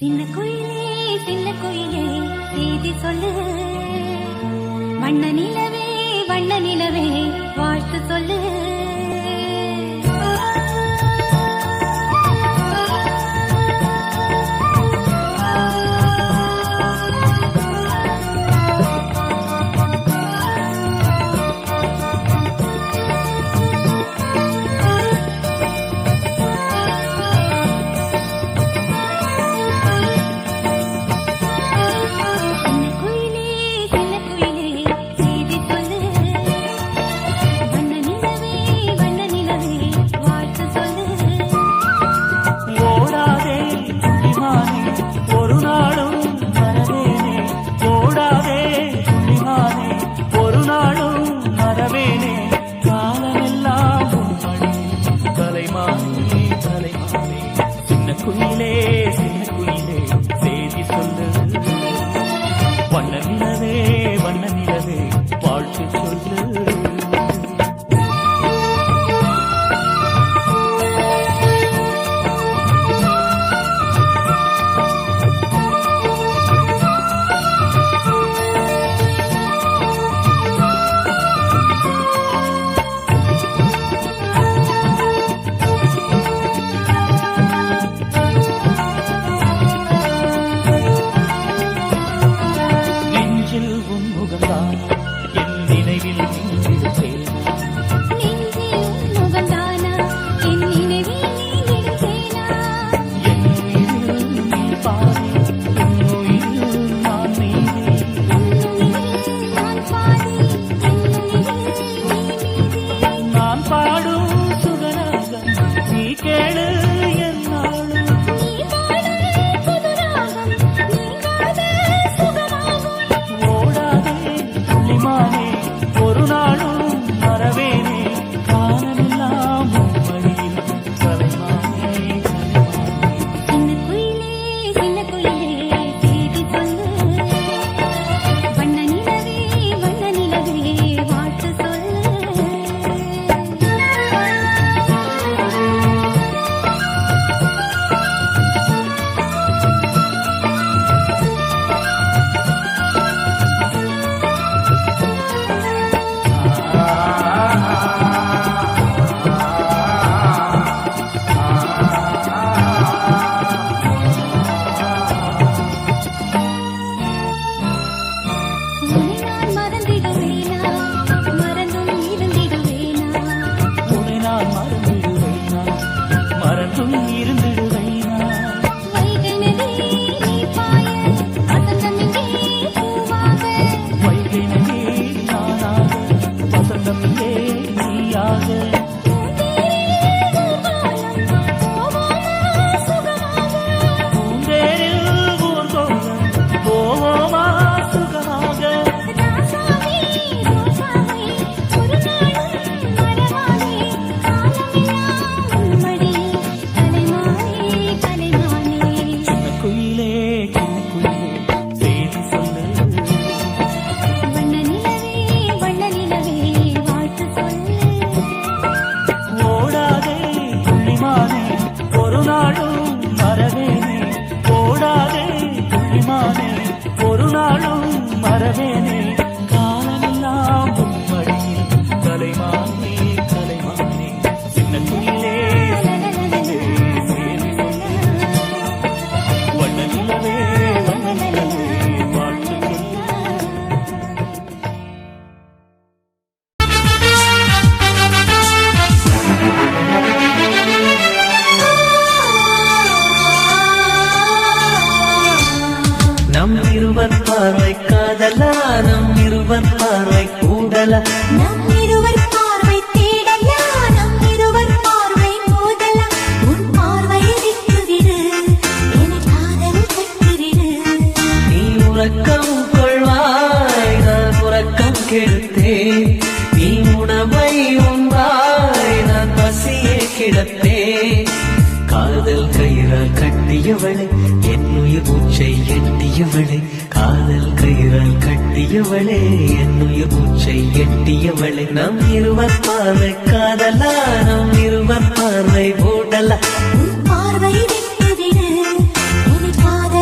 சின்ன குயிலே செய்தி சொல்லு, வண்ண நிலவே வாழ்த்து சொல்லு. வண்ண நிலவே வாழ்த்து சொல்லு. ஒரு நாளும் மறவேனே காலமெல்லாம் உம்மடியில் கலைமானே கலைமானே சின்ன குயிலே வண்ண நிலவே வாழ்த்து நம் இருவர் பார்வை காதலா, நம் இருவர் பார்வை கூடலா, நம் இருவர் பார்வை தேடலா, நம் இருவர் பார்வை மோதலா. உன் பார்வையை விட்டுவிடு, என் காதல் கட்டுவிடு. நீ உறக்கம் கொள்வாய், நான் உறக்கம் கெடுத்தேன். நீ உணவை உண்பாய், நான் பசியே கிடப்பேன். காதல் கயிறால் கட்டியவளே, என் உயிர் மூச்சை எட்டியவளே. காதல் கயிறால் கட்டியவளே, என் உயிர் மூச்சை எட்டியவளே. நம் இருவர் பார்வை காதலா, நம் இருவர் பார்வை ஓடலா. உன் பார்வை விட்டுவிடு, என் காதல்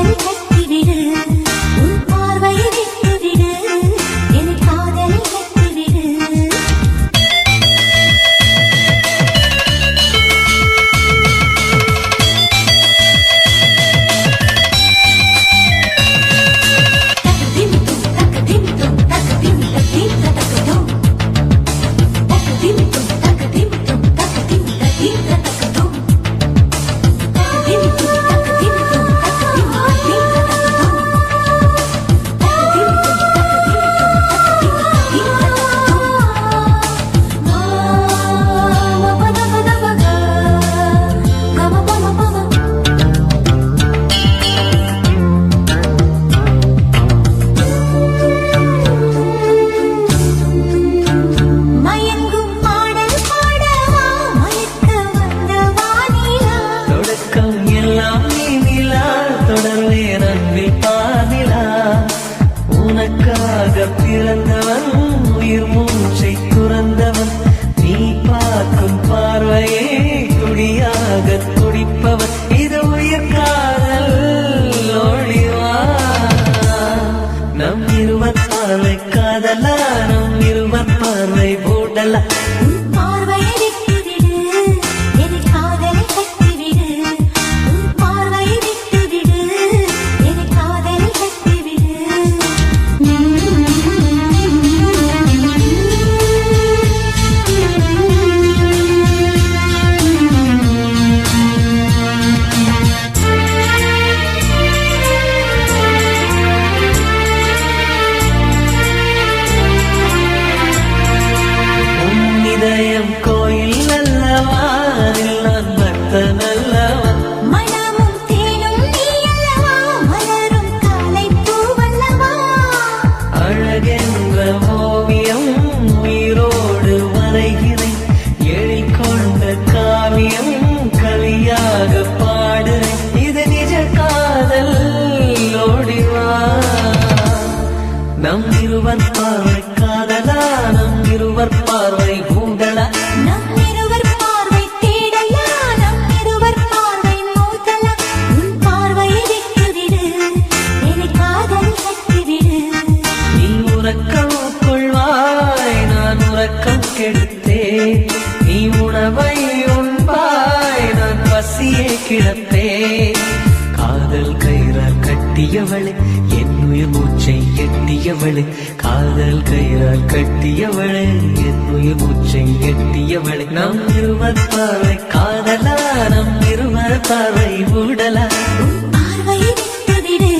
காதல் கயிறால் கட்டியவளே என் உயிர் மூச்சை எட்டியவளே காதல் கயிறால் கட்டியவளே என் உயிர் மூச்சை எட்டியவளே நம் இருவர் பார்வை காதலா நம் இருவர் பார்வை ஊடலா உன் பார்வையை விட்டுவிடு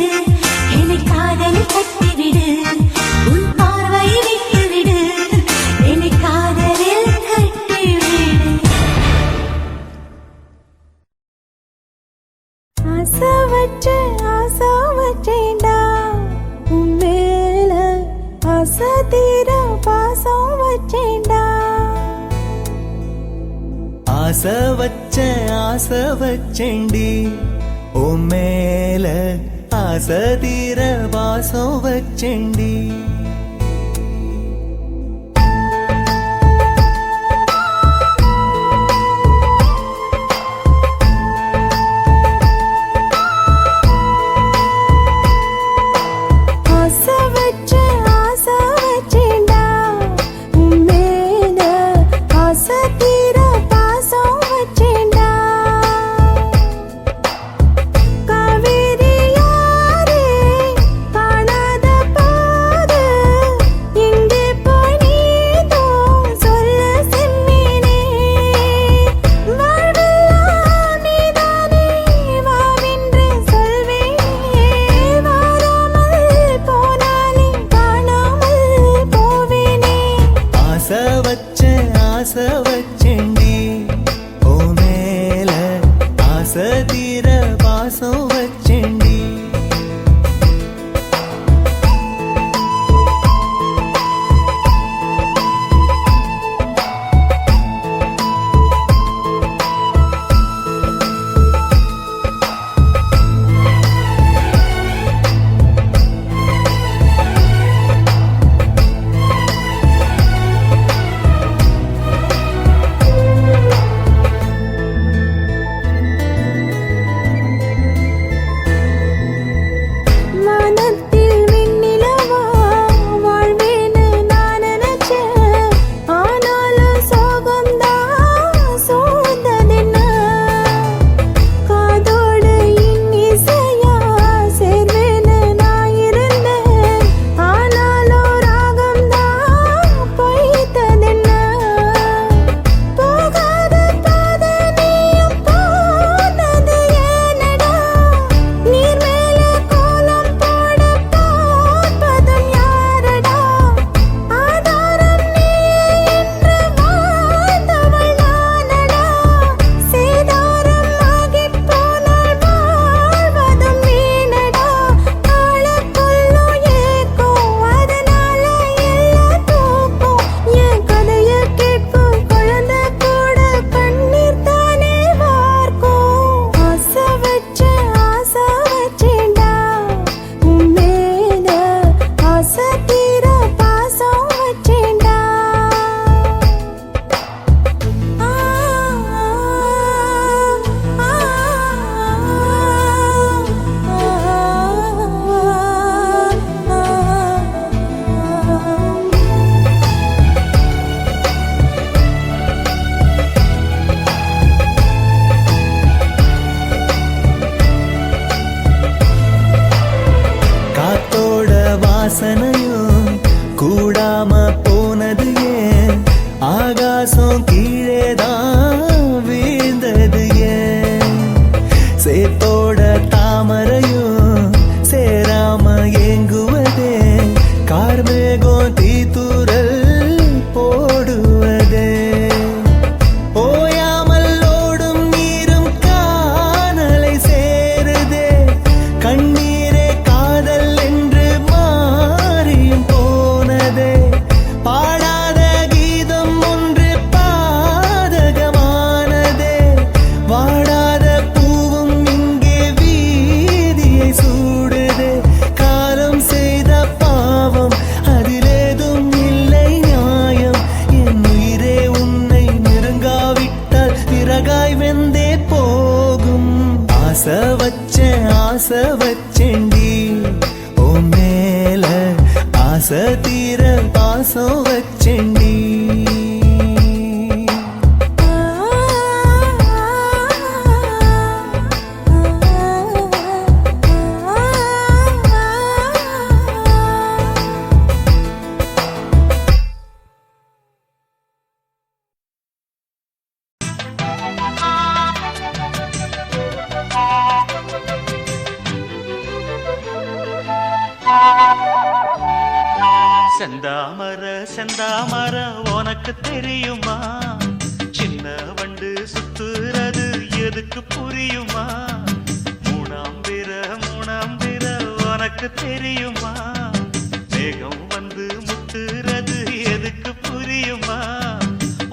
என்னை காதலில் கட்டிவிடு உன் பார்வையை விட்டுவிடு என்னை காதலில் கட்டிவிடு ஆசை வச்சேன்டா உன் மேல ஆசை தீர பாசம் வச்சேன்டா ஆசை வச்சேண்டி உன் மேல ஆசை தீர வாசம் வச்சேண்டி ஆசை வச்சேன்டா உன் மேல ஆசை தீர பாசம் வச்சேன்டா காவேரி யாரே காணாத பாடு எங்கே போய் நீதோ சொல்ல செம்மீனே வாழ்வெல்லாம் நீதானே வாவென்று சொல்வேனே வாராமல் போனாலே காணாமல் போவேனே ஆசை வச்சேண்டி உன் மேல ஆசை தீர வாசம் வச்சேண்டி வானத்தில் விண்ணிலவா வாழ்வேன்னு நான் நினைச்சேன் ஆனாலும் சோகம்தான் சூழ்ந்ததென்ன காதோடு இன்னிசையா சேர்வேன்னு நான் இருந்தேன் ஆனாலும் ராகம்தான் பொய்த்ததென்ன போகாத பாதை நீயும் போனது ஏனடா நீர் மேல கோலம் போட பார்ப்பதும் யாரடா ஆதாரம் நீயே என்று வாழ்ந்தவள் நானடா சேதாரம் ஆகிப் போனால் வாழ்வதும் வீணடா ஆளக்குள்ளும் ஏக்கம் அதனால எல்லாம் தூக்கம் என் கதைய கேட்கும் குழந்தை கூட கண்ணீர் தானே வார்க்கும் ஆசை வச்சேன்டா உன் மேல ஆசை தீர பாசம் வச்சேன்டா காத்தோட வாசனையும் கூடாம போனது ஏன் ஆகாசம் கீழேதான் வீழ்ந்தது ஏன் சேத்தோட தாமரையும் சேராம ஏங்குவதே கார்மேகம் தீத்துரல் போடுவதே ஓயாமல் ஓடும் நீரும் காணலை சேருதே கண்ணீரே காதல் என்று மாறியும் போனதே பாடாத கீதம் ஒன்று பாதகமானதே வாடாத பூவும் இங்கே வீதியை சூடுதே காலம் செய்த பாவம் அதிலேதும் இல்லை நியாயம் என் உயிரே உன்னை நெருங்காவிட்டால் பிறகாய் வெந்தே போகும் ஆசை வச்சேண்டி உன் மேல ஆசை தீர பாசம் வச்சேண்டி செந்தாமர செந்தாமர உனக்கு தெரியுமா, சின்ன வண்டு சுத்துறது எதுக்கு புரியுமா, மூணாம் பிற உனக்கு தெரியுமா, மேகம் வந்து முட்டுறது எதுக்கு புரியுமா,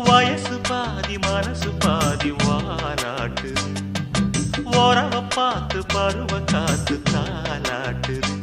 வயசு பாதி மனசு பாதி வாலாட்டு, உறவ பார்த்து பருவ காத்து தாலாட்டுது.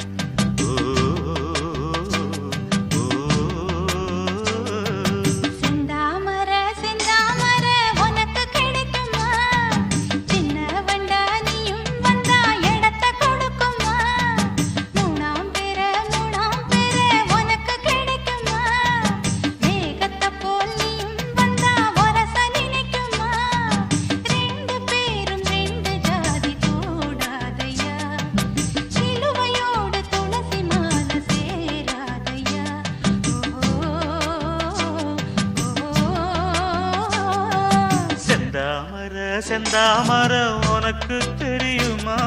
செந்தாமர உனக்கு தெரியுமா,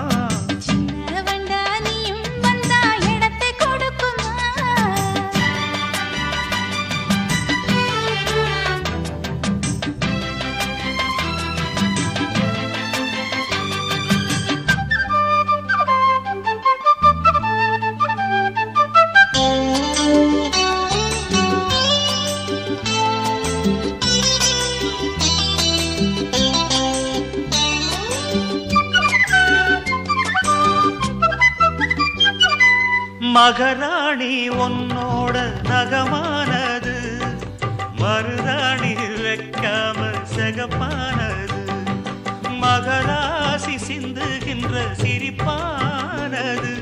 சின்ன வண்டா நீயும் வந்தா இடத்தை கொடுக்குமா. மகராணி உன்னோட நகமானது, மருதாணி வைக்காம செகப்பானது, மகராசி சிந்துகின்ற சிரிப்பானது,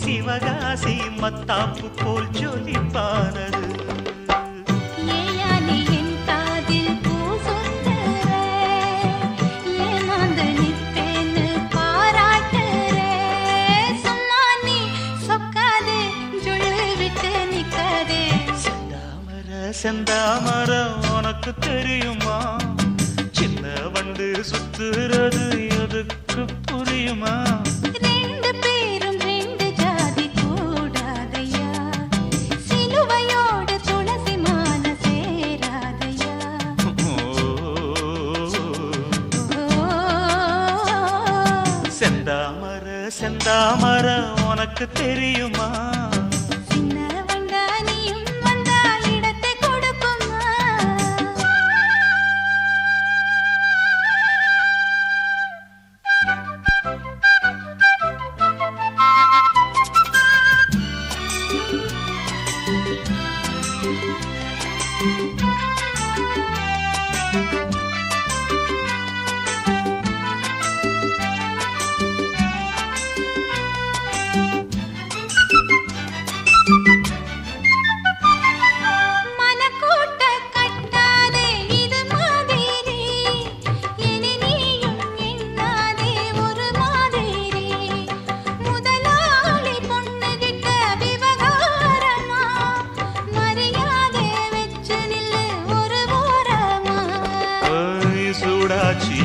சிவகாசி மத்தாப்பு போல் ஜொலிப்பானது. செந்தாமர உனக்கு தெரியுமா, சின்ன வண்டு சுத்துறது எதுக்கு புரியுமா, ரெண்டு பேரும் ரெண்டு ஜாதி கூடாதையா, சிலுவையோடு துளசி மால சேராதையா. செந்தாமர செந்தாமர உனக்கு தெரியுமா,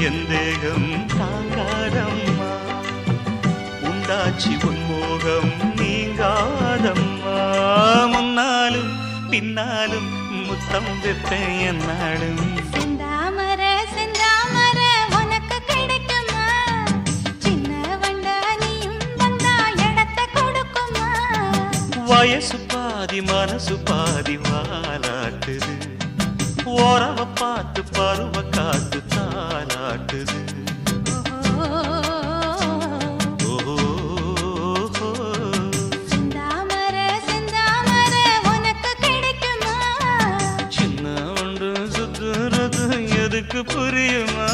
எந்தேகம் தாங்காதம்மா, உண்டாச்சி உன்மோகம் நீங்காதம்மா, முன்னாலும் பின்னாலும் முத்தம் வைப்பேன் என்னாலும். செந்தாமர செந்தாமர உனக்கு கிடைக்குமா, சின்ன வண்டா நீயும் வந்தா இடத்தை கொடுக்குமா, வயசு பாதி மனசு பாதி வாலாட்டுது, உறவ பார்த்து பருவ காத்து தாலாட்டுது. செந்தாமர செந்தாமர உனக்கு கிடைக்குமா, சின்ன ஒன்று சுத்துறது எதுக்கு புரியுமா.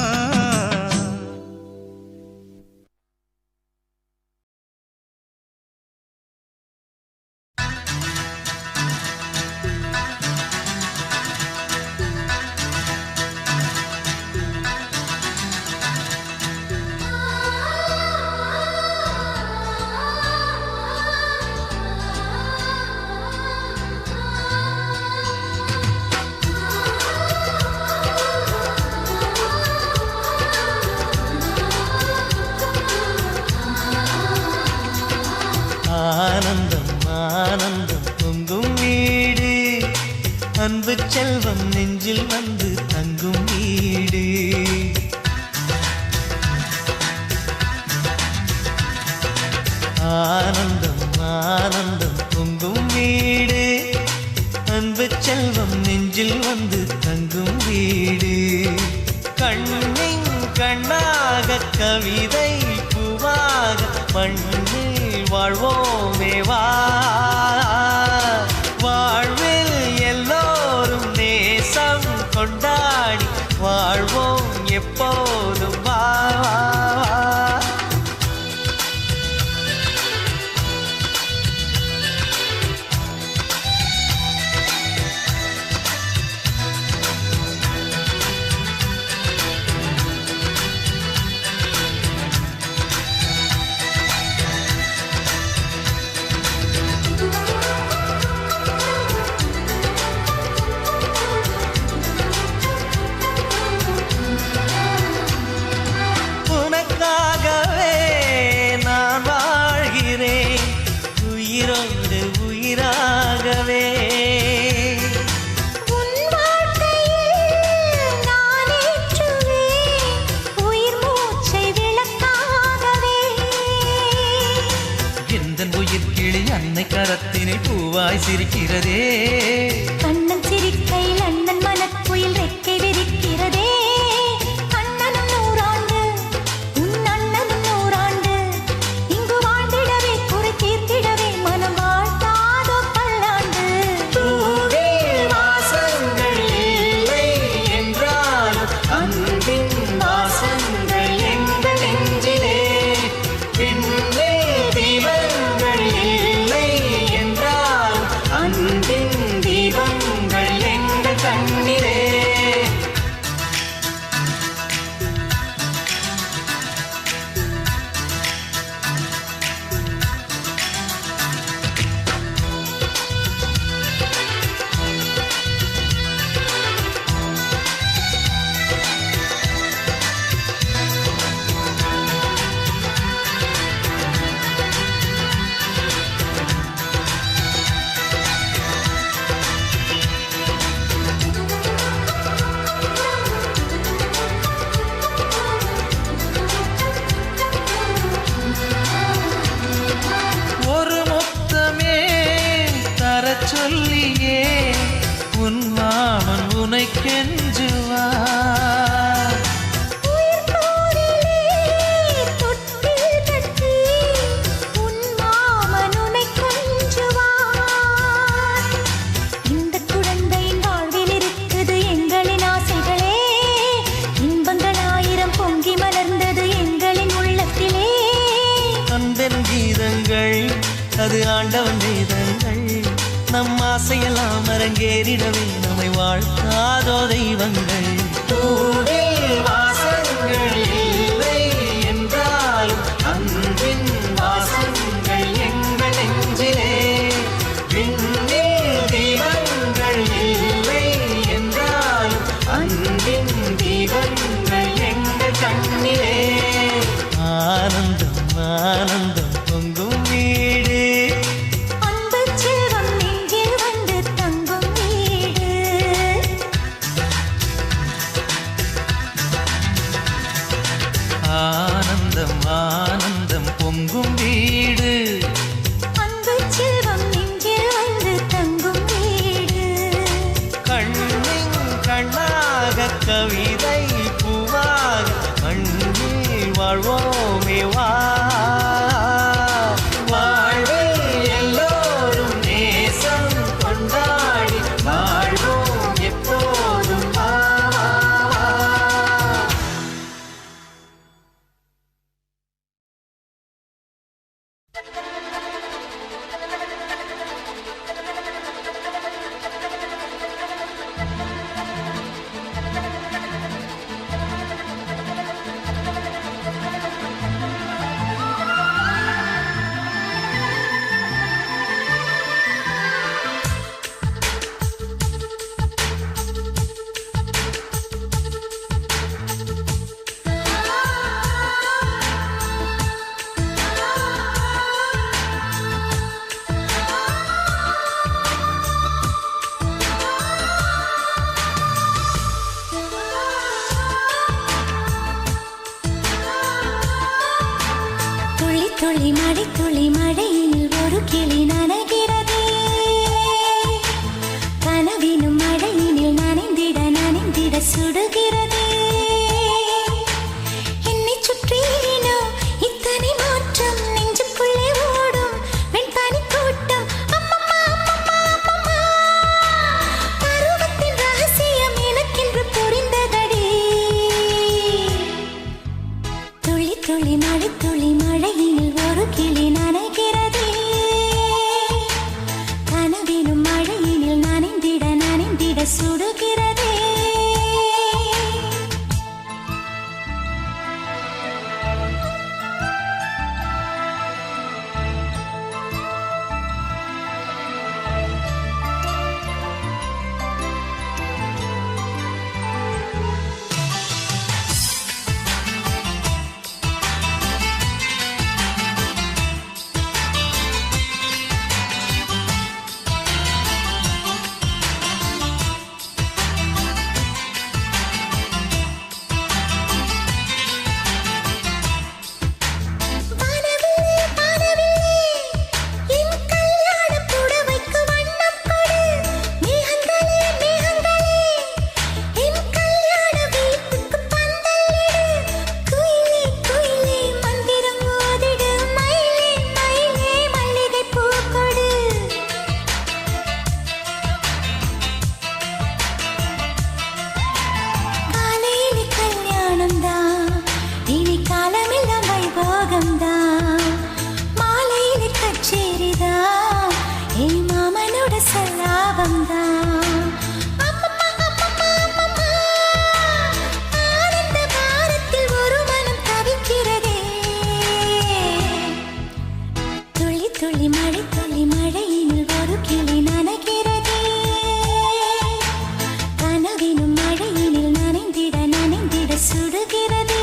ஆனந்தம் அன்பு செல்வம் நெஞ்சில் வந்து தங்கும் வீடு. ஆனந்தம் ஆனந்தம் பொங்கும் வீடு. அன்பு செல்வம் நெஞ்சில் வந்து தங்கும் வீடு. கண்ணின் கண்ணாக கவிதை பூவாக மண்ணில் வாழ்வோமே வா. வாழ்வில் எல்லோரும் நேசம் கொண்டாடி வாழ்வோம் எப்போதும் வா. உயிரோடு உயிராகவே உன் வாழ்க்கையில் நான் ஏற்றுவேன் உயிர் மூச்சை விளக்காகவே. எந்தன் உயிர் கிளி அன்னை கரத்தினை பூவாய் சிரிக்கிறதே. கண்ணன் சிரிக்கையில் அண்ணன் மனக்குயில் ரெக்கை விரிக்கிறதே. அண்ணனும் நூறாண்டு உன் அண்ணனும் நூறாண்டு இங்கு வாழ்ந்திடவே குறை தீர்த்திடவே மனம் வாழ்த்தாதோ பல்லாண்டு. பூவில் வாசங்கள் இல்லை என்றாலும் அன்பின் வாசங்கள் எங்கள் நெஞ்சிலே. விண்ணில் தீபங்கள் இல்லை என்றாலும் அன்பின் தீபங்கள் எங்கள் கண்ணிலே. ஒரு முத்தமே தரச் சொல்லியே உன் மாமன் உனை கெஞ்சுவார். உயிர் போரிலே தொட்டில் கட்டி உன் மாமன் உன்னை கொஞ்சுவார். இந்த குழந்தையின் வாழ்வில் இருக்குது எங்களின் ஆசைகளே. இன்பங்கள் ஆயிரம் பொங்கி மலர்ந்தது எங்களின் உள்ளத்திலே. அன்பென் கீதங்கள் அது ஆண்டவன் வேதங்கள். நம் ஆசையெல்லாம் அரங்கேறிடவே நம்மை வாழ்த்தாதோ தெய்வங்கள். பூவில் வாசங்கள் இல்லை என்றாலும் அன்பின் வாசங்கள் எங்கள் நெஞ்சிலே. விண்ணில் தீபங்கள் இல்லை என்றாலும் அன்பின் தீபங்கள் எங்கள் கண்ணிலே. ஆனந்தம் ஆனந்தம் பொங்கும் வீடு. அன்பு செல்வம் நெஞ்சில் வந்து தங்கும் வீடு. ஆனந்தம் ஆனந்தம் பொங்கும் வீடு. அன்பு செல்வம் நெஞ்சில் வந்து தங்கும் வீடு. கண்ணின் கண்ணாக கவிதை பூவாக மண்ணில் வாழ்வோமே வா. வாழ்வில் எல்லோரும் நேசம் கொண்டாடி வாழ்வோம் எப்போதும் வா. மழைத்துளி மழையில் ஒரு கிளி நனைகிறதே கனவினும் மழையினில் நனைந்திட நனைந்திட சுடுகிறதே என்னை சுற்றினோ இத்தனை மாற்றம் நெஞ்சுக்குள்ளே ஓடும் வெண்பனி கூட்டம் அம்மம்மா அம்மம்மா அம்மம்மா பருவத்தின் ரகசியம் எனக்கென்று புரிந்ததடி துளி துளி மழைத்துளி மழையினில் ஒரு கிளி நனைகிறதே கனவினும் மழையினில் நனைந்திட நனைந்திட சுடுகிறதே துளி மழை துளி மழையினில் ஒரு கிளி நனைகிறதே கனவினும் மழையினில் நனைந்திட நனைந்திட சுடுகிறதே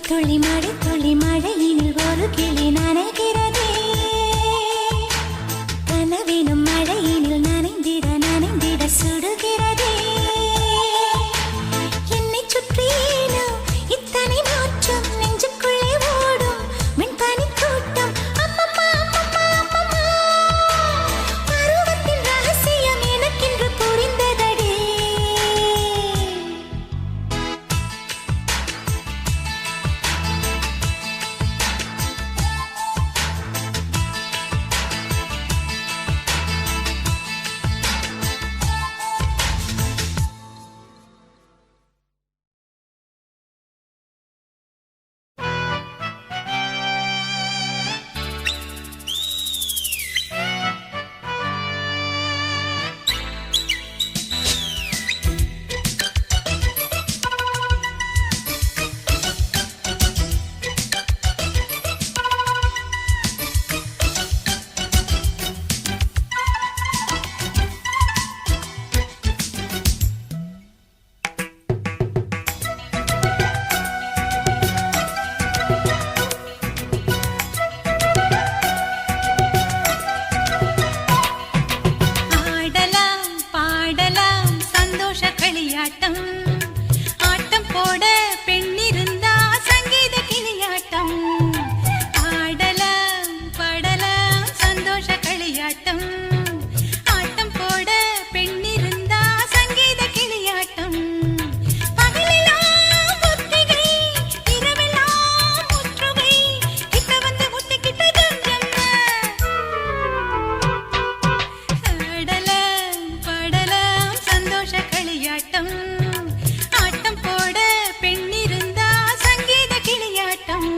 துளி மழை துளி மழையினில் ஒரு கிளி நனைகிறதே கனவினும் மழையினில் நனைந்திட நனைந்திட சுடுகிறதே என்னை சுற்றினோ இத்தனை மாற்றம் நெஞ்சுக்குள்ளே ஓடும் வெண்பனி கூட்டம் அம்மம்மா அம்மம்மா அம்மம்மா பருவத்தின் ரகசியம் எனக்கென்று புரிந்ததடி கிளியாட்டம் ஆட்டம் போட பெண்ணிருந்தா சங்கீத கிளியாட்டம் ஆடலாம் பாடலாம் சந்தோஷ களியாட்டம் ஆட்டம் போட பெண்ணிருந்தா சங்கீத கிளியாட்டம் பகலெல்லாம் ஒத்திகை இரவெல்லாம் முற்றுகை கிட்ட வந்து முட்டிக்கிட்ட துஞ்சம்மா ஆடலாம் பாடலாம் சந்தோஷ களியாட்டம் ஆட்டம் போட பெண்ணிருந்தா சங்கீத கிளியாட்டம்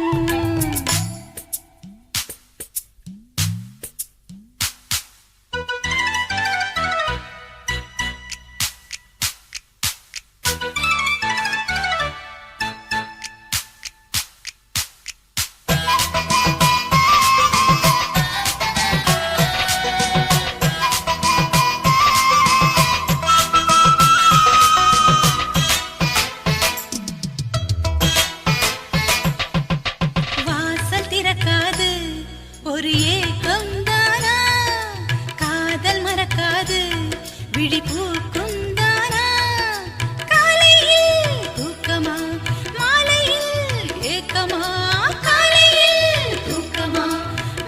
வாசல் திறக்காது ஒரு ஏக்கம் தானா காதல் மறக்காது விழி பூக்கும் தானா காலையில் தூக்கமா மாலையில் ஏக்கமா காலையில் தூக்கமா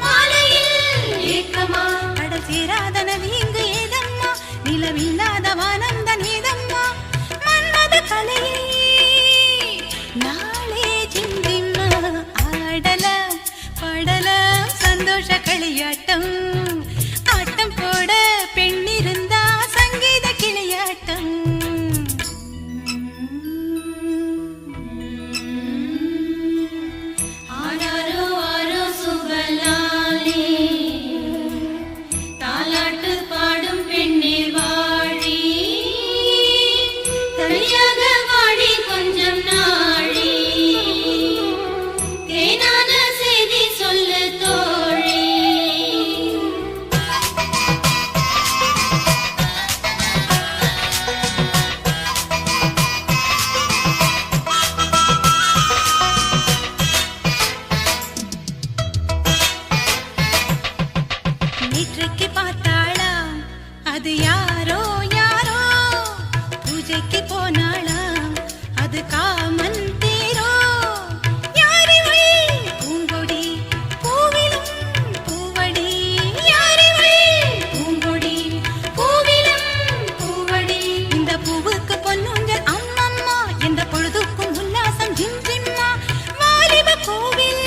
மாலையில் ஏக்கமா கடல் சேராத நதி இங்கு ஏதம்மா நிலவில்லாத வானம் தான் ஏதம்மா மன்மத கலையை நாளே சிந்திம்மா ஆடலாம் பாடலாம் சந்தோஷ களியாட்டம் ஆட்டம் போட பெண்ணிருந்தா சங்கீத கிளியாட்டம் ஆராரோ ஆரோ சுபலாலே தாலாட்டு பாடும் பெண்ணீர் வாழி தனியாக வாடி கொஞ்சம் நாழி தேனான செய்தி சொல்லு தோழி நேற்றைக்கு பார்த்தாளா அது யாரோ யாரோ பூஜைக்கு போனாளா அது காமன் தேரோ யாரிவள் பூங்கொடி பூவிலும் பூவடி யாரிவள் பூங்கொடி பூவிலும் பூவடி இந்த பூவுக்கு பொன்னூஞ்சல் அம்மம்மா எந்த பொழுதுக்கும் உல்லாசம் ஜிம் ஜிம்மா வாலிப கோவில்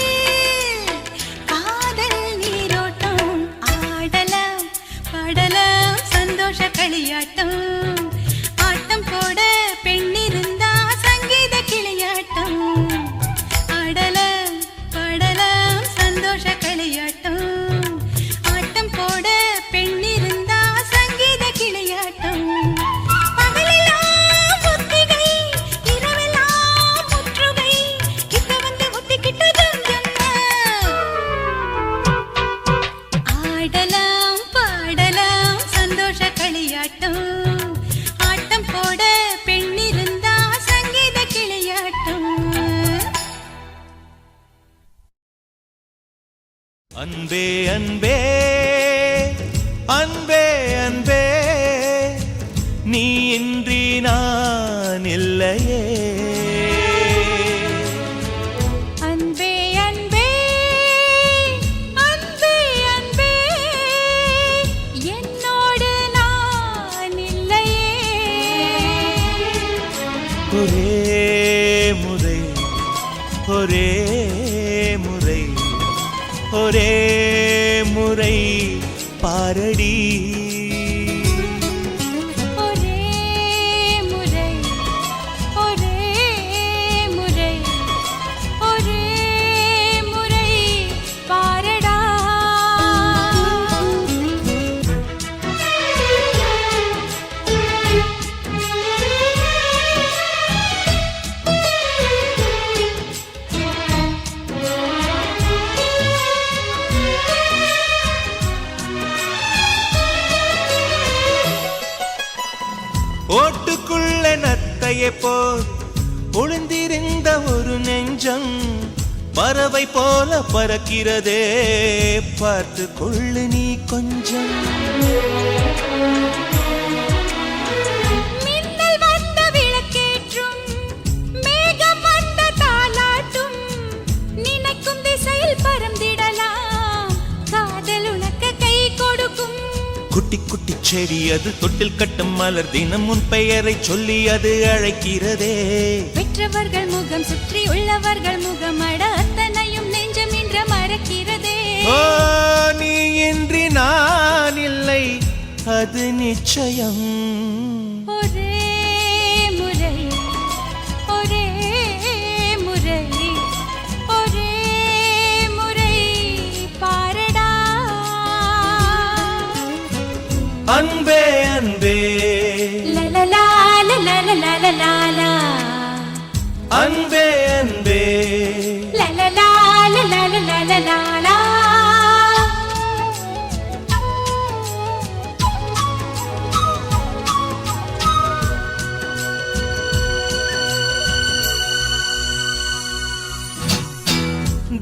காதல் நீரோட்டம் ஆடலாம் பாடலாம் சந்தோஷ களியாட்டம் ஆட்டம் போட பெண்ணிருந்தா சங்கீத கிளியாட்டம் ஆடலாம் பாடலாம் சந்தோஷ களியாட்டம் ஆட்டம் போட பெண்ணிருந்தா சங்கீத கிளியாட்டம் பகலெல்லாம் ஒத்திகை இரவெல்லாம் முற்றுகை கிட்ட வந்து ஒத்திக்கிட்ட துஞ்சம்மா ஆடலாம் பாடலாம் சந்தோஷ களியாட்டம் ஆட்டம் போட பெண்ணிருந்தா சங்கீத கிளியாட்டம் அன்பே அன்பே அன்பே அன்பே நீ இன்றி நான் இல்லையே அன்பே அன்பே அன்பே அன்பே என்னோடு நான் இல்லையே ஒரே முறை ஒரே முறை ஒரே முறை பாரடி ஒரே முறை ஒரே முறை ஒரே முறை பாரடா ஓட்டுக்குள்ள நத்தையை போல் ஒளிந்திருந்த ஒரு நெஞ்சம் பறவை போல பறக்கிறதே, பார்த்து கொள்ளு நீ கொஞ்சம். மின்னல் வந்து செடி அது தொட்டில் கட்டும் மலர் தினம் உன் பெயரை சொல்லி அது அழைக்கிறதே. பெற்றவர்கள் முகம் சுற்றி உள்ளவர்கள் முகம் அட அத்தனையும் நெஞ்சம் இன்று மறக்கிறதே. ஓ நீ இன்றி நான் இல்லை அது நிச்சயம். ஒரே முறை ஒரே முறை ஒரே முறை பாரடா. அன்பே அன்பே லலலா லலலா லலலா அன்பே அன்பே லலலா லலலா லலலா.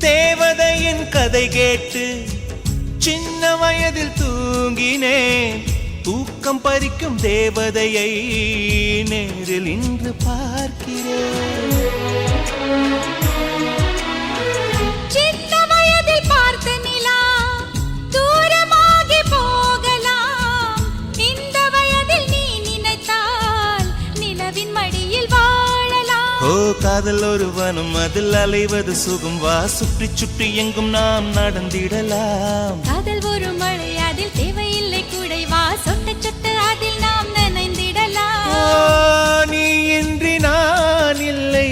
தேவதையின் கதை கேட்டு சின்ன வயதில் தூங்கினேன். தூக்கம் பறிக்கும் தேவதையை நேரில் இன்று பார்க்கிறேன். சின்ன வயதில் பார்த்த நிலா தூரமாகி போகலாம். இந்த வயதில் நீ நினைத்தால் நிலவின் மடியில் வாழலாம். ஓ காதல் ஒரு வனம் அதில் அலைவது சுகம் வா சுற்றி சுற்றி எங்கும் நாம் நடந்திடலாம். காதல் ஒரு மழை அதில் தேவையில்லை குடை வா சொட்ட சொட்ட அதில் நாம் நனைந்திடலாம். ஓ, நீ இன்றி நான் இல்லை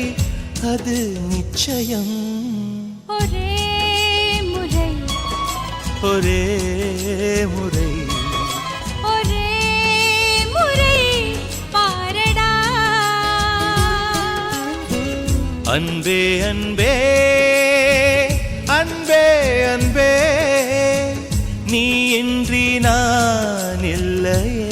அது நிச்சயம். ஒரே முறை ஒரே முறை ஒரே முறை பாரடா. அன்பே அன்பே அன்பே அன்பே நீ இன்றி நான் இல்லையே.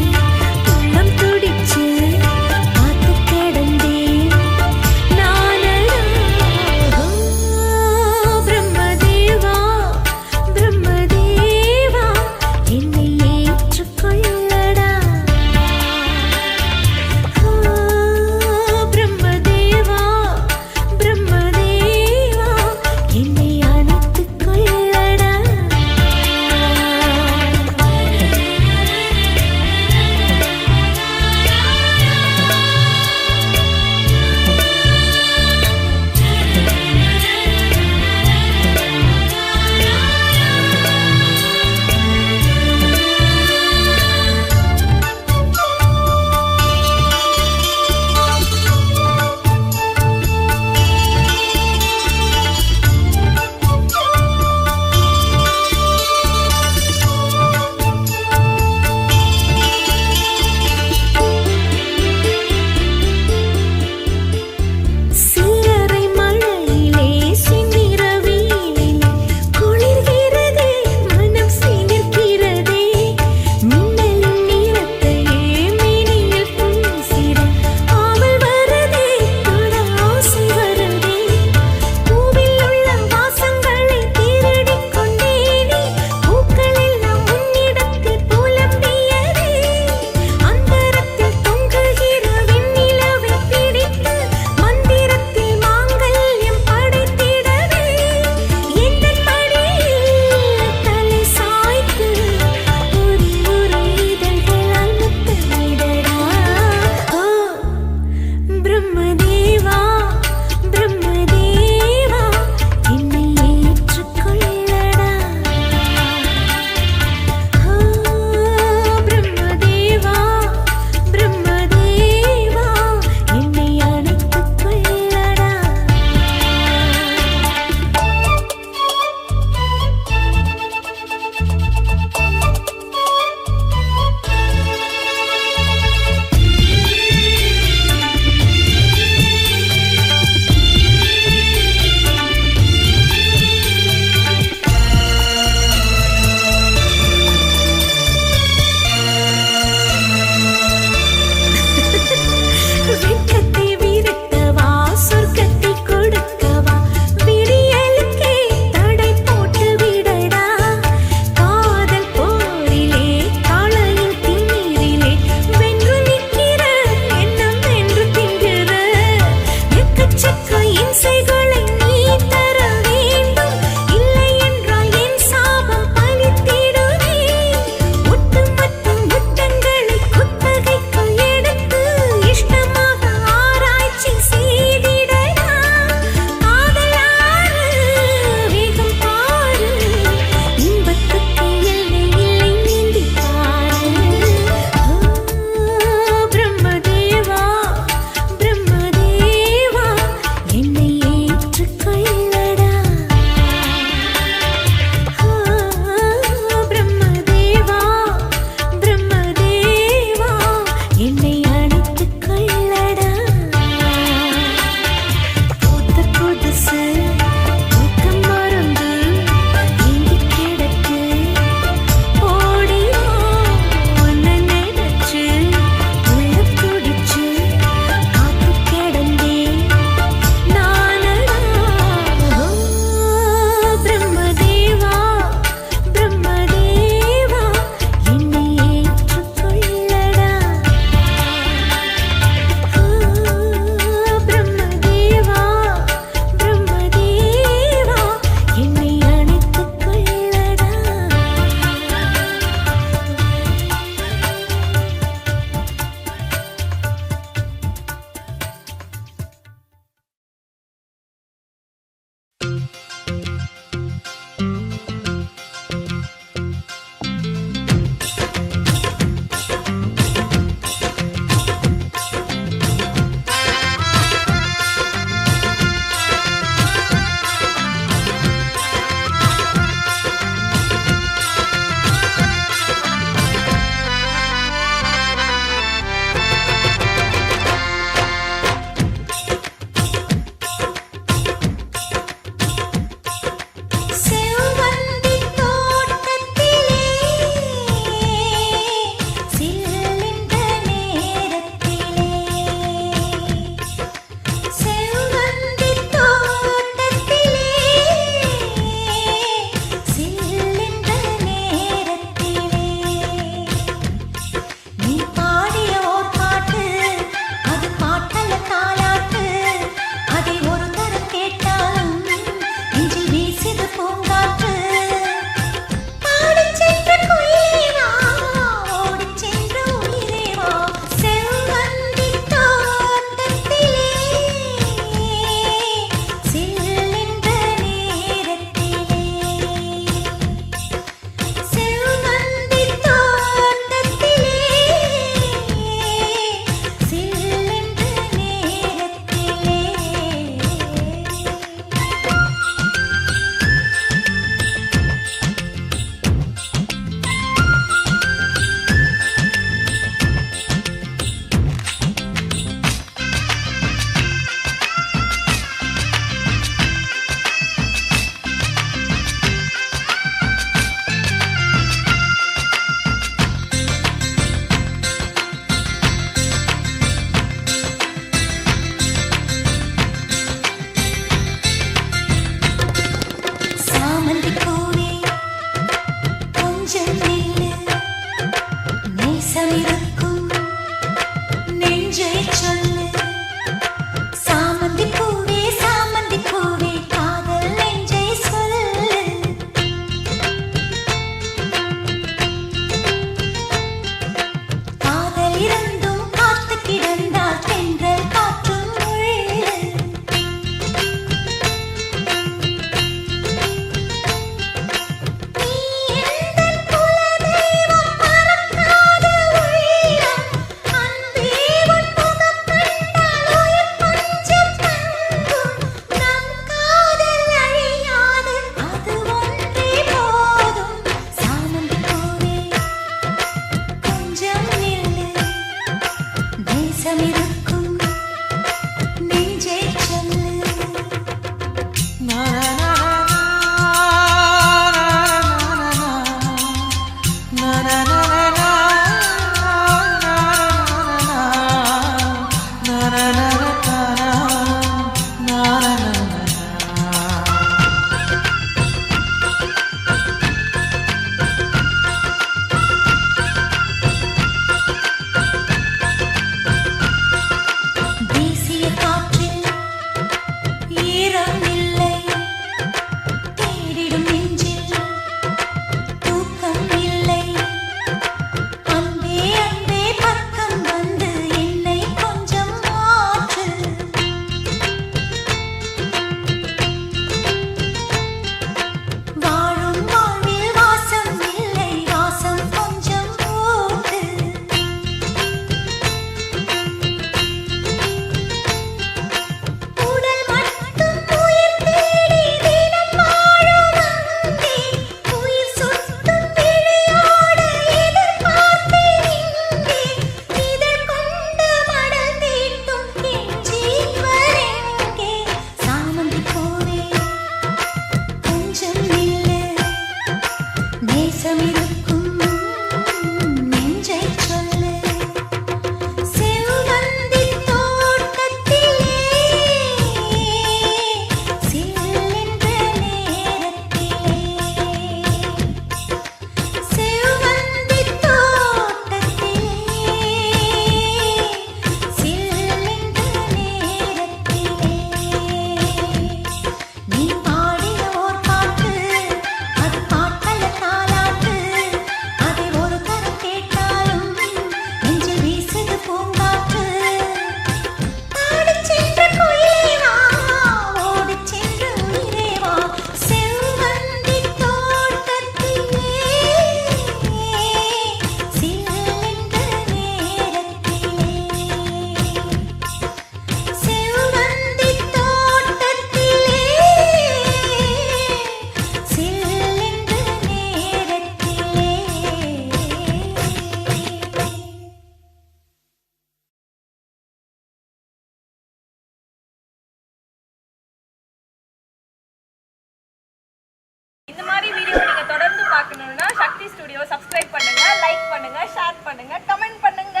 ஸ்டுடியோ சப்ஸ்கிரைப் பண்ணுங்க, லைக் பண்ணுங்க, ஷேர் பண்ணுங்க, கமெண்ட் பண்ணுங்க.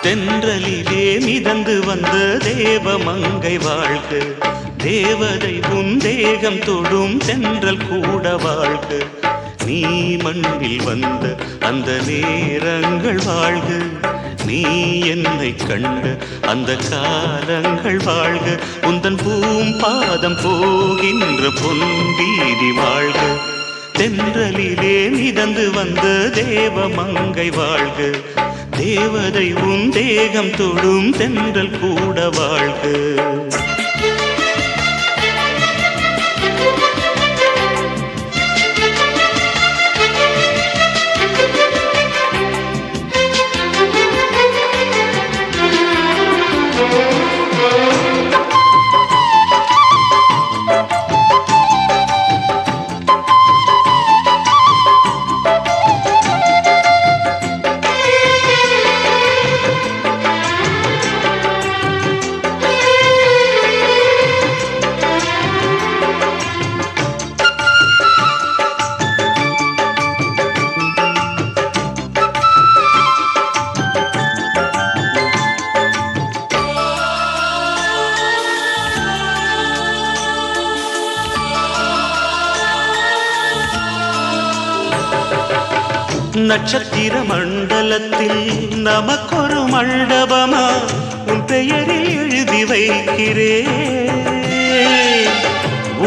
தென்றலிலே மிதந்து வந்த தேவமங்கை வாழ்க, தேவதை உன் தேகம் தொடும் தென்றல் கூட வாழ்க. நீ மண்ணில் வந்த அந்த நேரங்கள் வாழ்க, நீ என்னை கண்ட அந்த காலங்கள் வாழ்க. உந்தன் பூம்பாதம் போகின்ற பொன் வீதி வாழ்க. தென்றலிலே மிதந்து வந்த தேவமங்கை வாழ்க, தேவதை உன் தேகம் தொடும் தென்றல் கூட வாழ்க. நட்சத்திர மண்டலத்தில் நமக்கொரு மண்டபமா உன் பெயரில் எழுதி வைக்கிறேன்,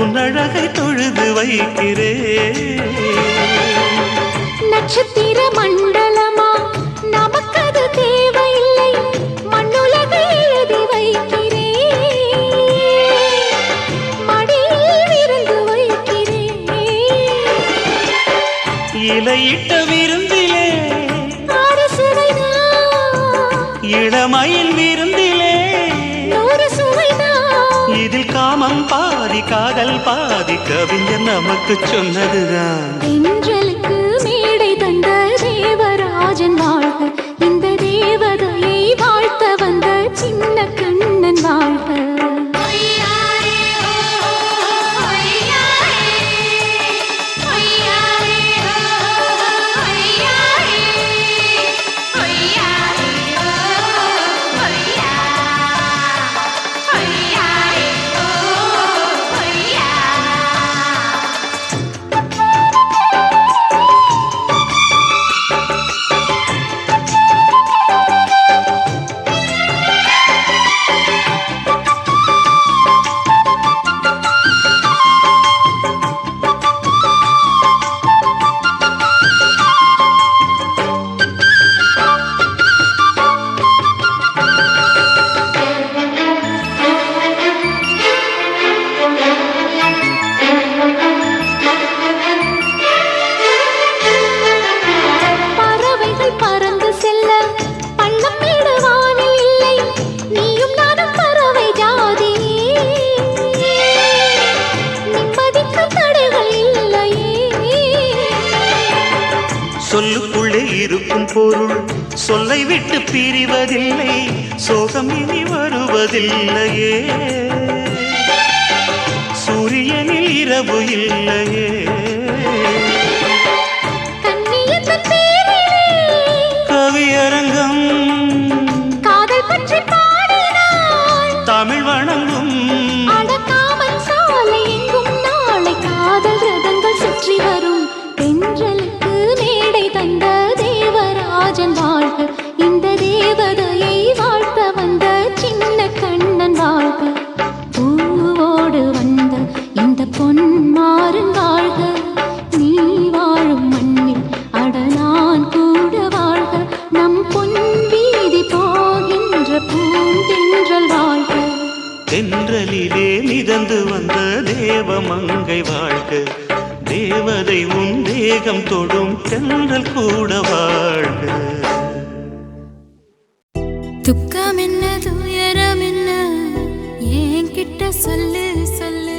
உன் அழகை தொழுது வைக்கிறேன். நட்சத்திர மண்டலமா நமக்கது தேவையில்லை, மண்ணுலகை எழுதி வைக்கிறேன், மடியில் விருந்து வைக்கிறேன். இலையிட்ட விருந்திலே இளமயில் விருந்திலே இதில் காமம் பாதி காதல் பாதி கவிஞர் நமக்கு சொன்னதுதான். தென்றலுக்கு மேடை தந்த தேவராஜன் வாழ்க, இந்த தேவதையை வாழ்த்த வந்த சின்ன கண்ணன் வாழ்க. சொல்லுக்குள்ளே இருக்கும் பொருள் சொல்லை விட்டு பிரிவதில்லை, சோகம் இனி வருவதில்லையே. சூரியனில் இரவு இல்லையே. கவியரங்கம் காதல் பற்றி பாடினாள், தமிழ் வணங்கும் அடக்காமல் சாலை எங்கும் நாளை காதல் ரதங்கள் சுற்றி வரும். தென்றலுக்கு மேடை தந்த தேவராஜன் வாழ்க, இந்த தேவதையை வாழ்த்த வந்த சின்ன கண்ணன் வாழ்க. பூவோடு வந்த இந்த பொன்மாறன் வாழ்க. தேகம் தொடும் தென்றல் கூட வாழ்க. துக்கம் என்ன துயரம் என்ன என்கிட்ட சொல்லு சொல்லு.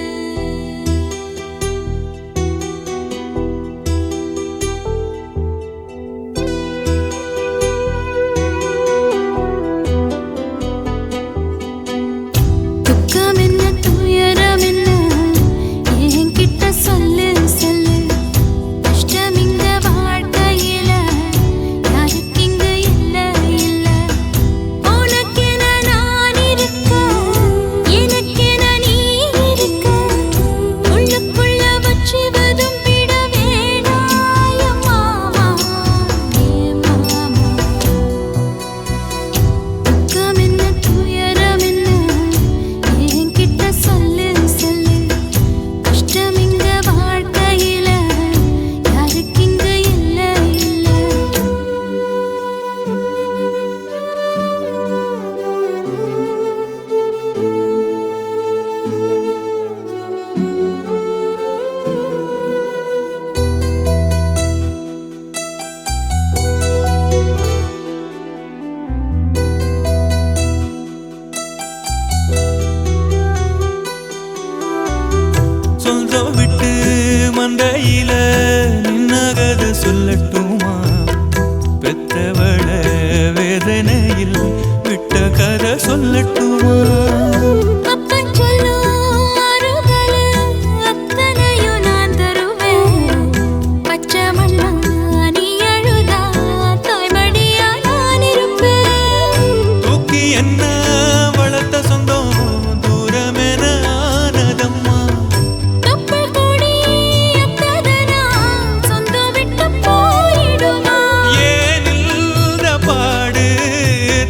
துக்கம் என்ன துயரம் என்ன என்கிட்ட சொல்லு சொல்லு. கஷ்டம் இங்க வாழ்க்கையில யாருக்கு இங்க இல்ல இல்ல. உனக்கென நான் இருக்க எனக்கென நீ இருக்க. உள்ளுக்குள்ள வச்சுவதும் விட வேணாய மாமா ஏ மாமா. துக்கம் என்ன துயரம் என்ன என்கிட்ட சொல்லு சொல்லு. கஷ்டம் இங்க வாழ்க்கையில யாருக்கு இங்க இல்ல இல்ல. சொந்தம் விட்டு மண்டையில நின்னகது சொல்லட்டுமா? பெத்தவள வேதனையில் விட்ட கதை சொல்லட்டுமா? அப்பன் சொல்லும் அருகலு அத்தனையும் நான் தருவேன். பச்சை மண்ணா நீ அழுதா தாய்மடியா நான் இருப்பேன். தூக்கி என்ன வளர்த்த சொந்தம் தூரமென ஆனதம்மா. கப்பல் கூடி அத்ததனா சொந்தம் விட்டு போயிடுமா? ஏனில்த பாடு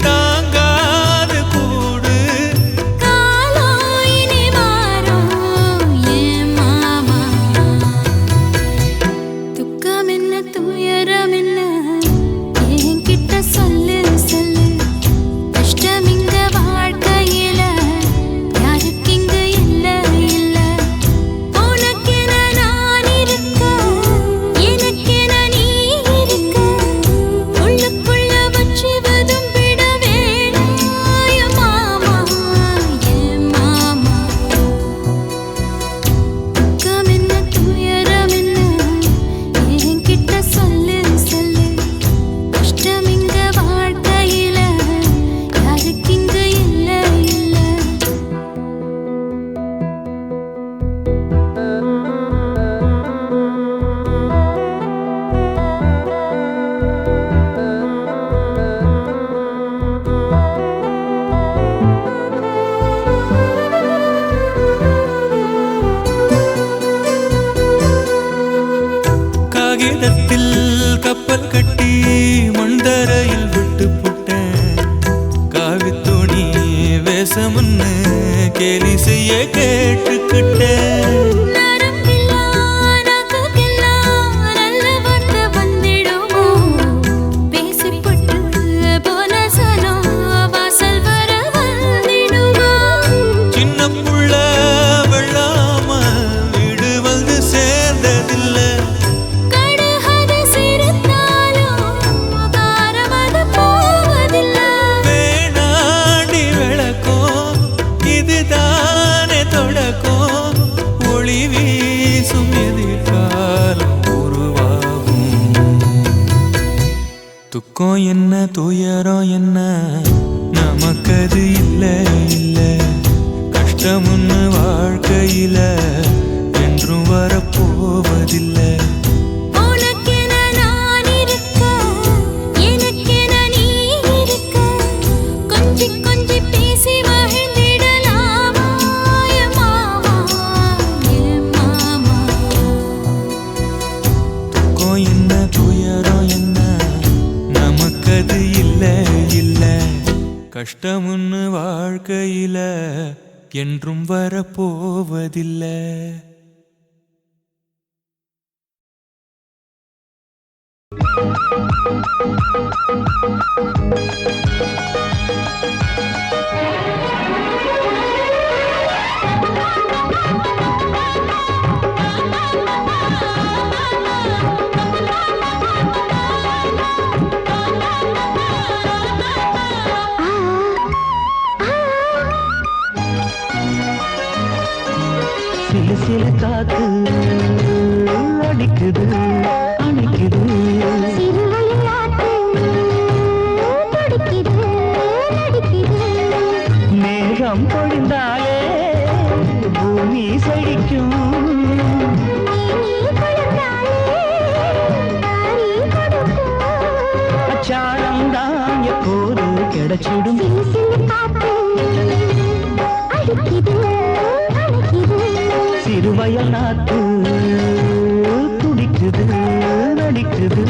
தாங்காது கூடு. காலம் இனி மாறும் ஏன் மாமா. துக்கம் என்ன துயரம் என்ன என்கிட்ட சொல்லு சொல்லு. கஷ்டம் இங்க வாழ்க்கையில யாருக்கு இங்க இல்ல இல்ல. உனக்கென நான் இருக்க எனக்கென நீ இருக்க. உள்ளுக்குள்ள வச்சுவதும் விட வேணாய மாமா ஏன் மாமா. துக்கம் என்ன துயரம் என்ன என்கிட்ட சொல்லு சொல்லு. கஷ்டம் இங்க வாழ்க்கையில யாருக்கு இங்க இல்ல இல்ல. காகிதத்தில் கப்பல் கட்டி மண்தரையில் விட்டு புட்டேன். காவி துணி வேஷம்னு கேலி செய்ய கேட்டுக்கிட்டேன். நரம்பில்லா நாக்குக்கெல்லாம் நல்ல வார்த்தை வந்திடுமோ? பேசிப்பட்டு போன சனம் வாசல் வர வந்திடுமோ? சின்ன புள்ள வெள்ளாம வீடு வந்து சேர்ந்ததில்லை. கடுகது சிரித்தாலும் காரமது போவதில்லை. வேணாண்டி விளக்கம் இதுதானே தொடக்கம். ஒளி வீசும் எதிர்காலம் உருவாகும். துக்கம் என்ன துயரம் என்ன நமக்கது இல்ல இல்ல. கஷ்டம்னு வாழ்க்கையில என்றும் வரப்போவதில்லை. உனக்கென நான் இருக்க எனக்கென நீ இருக்க. கொஞ்சி கொஞ்சி பேசி மகிழ்ந்திடலாமா என் மாமா என் மாமா. துக்கம் என்ன துயரம் என்ன நமக்கது இல்ல இல்ல. கஷ்டம்னு வாழ்க்கையில என்றும் வரப்போவதில்லை. காத்து அடிக்குது அணைக்குது மேகம் பொழிந்தாலே பூமி செழிக்கும் அச்சாரம் தான் எப்போது கிடைச்சிடும் சிறுவயல் நாத்து துடிக்குது நடிக்குது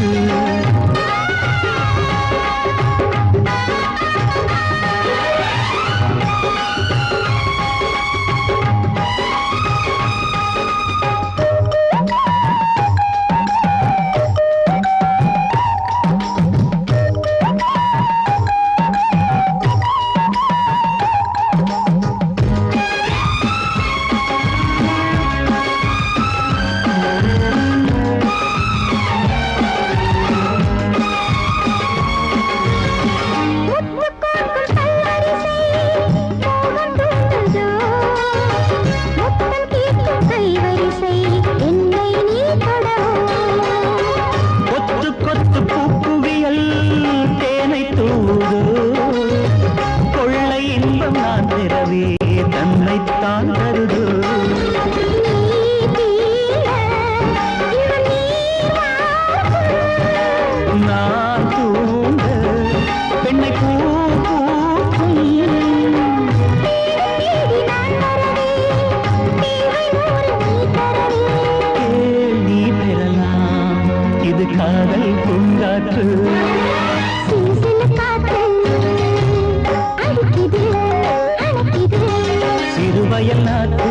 சிறுவயல் நாத்து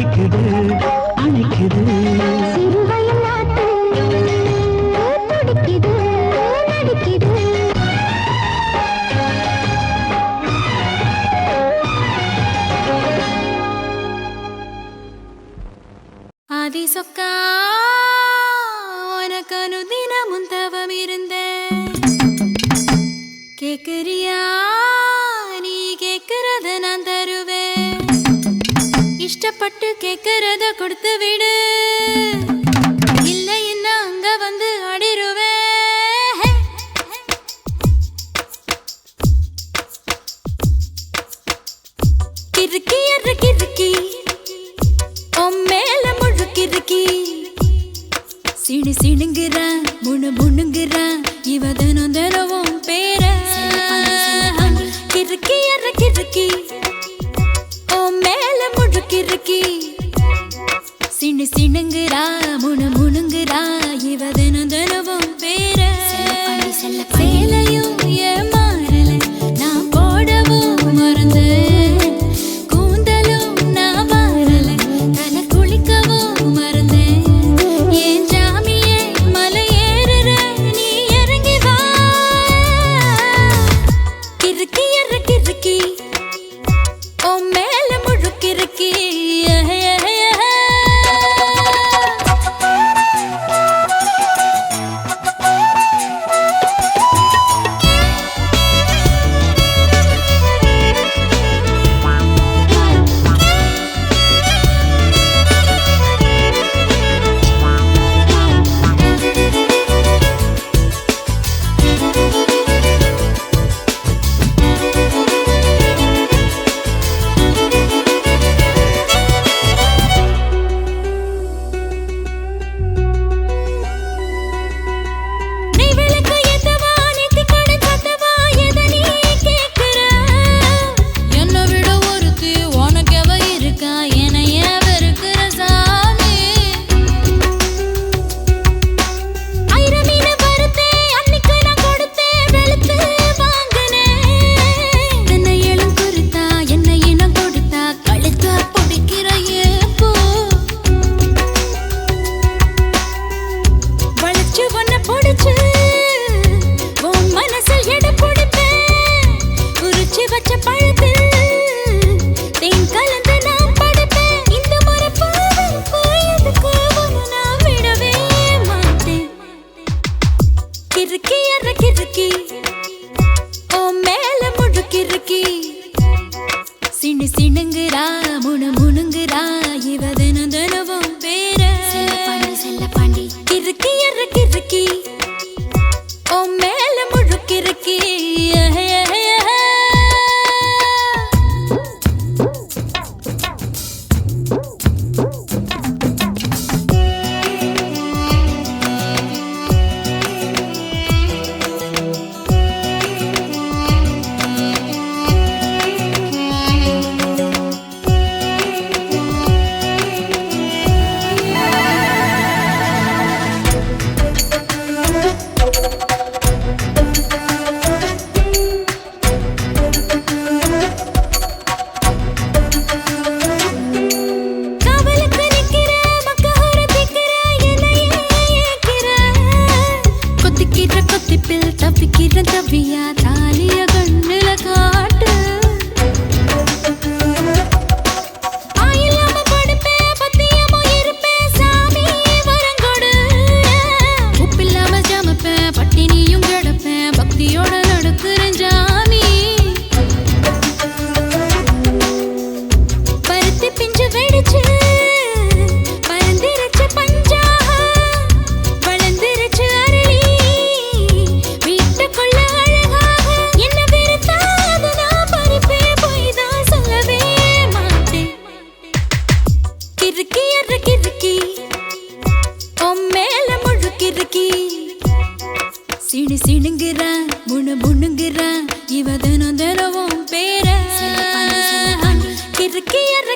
துடிக்குது நடிக்குது சொக்கா உனக்கு அனுதினமும் தவம் இருந்த கேக்குறியா நீ கேக்குறத நான் தருவேன் இஷ்டப்பட்டு கேக்குறத கொடுத்து விடு இல்லை என்ன அங்க வந்து அடிருவேன் கிறுக்கி எற கிறுக்கி மேல முழுக்கிருக்கி சிணு சிணுங்குறான் முணு முணுங்குறான் இவ தினம் தினமும் பேர கிறுக்கி எற கிறுக்கி ஓ மேல முழுக்கிருக்கி சிணு சிணுங்குறா முணு முணுங்குறா இவ தினம் தினமும் பேர சேலையும் ஏன் மாறல நான் போடவும் மறந்தேன்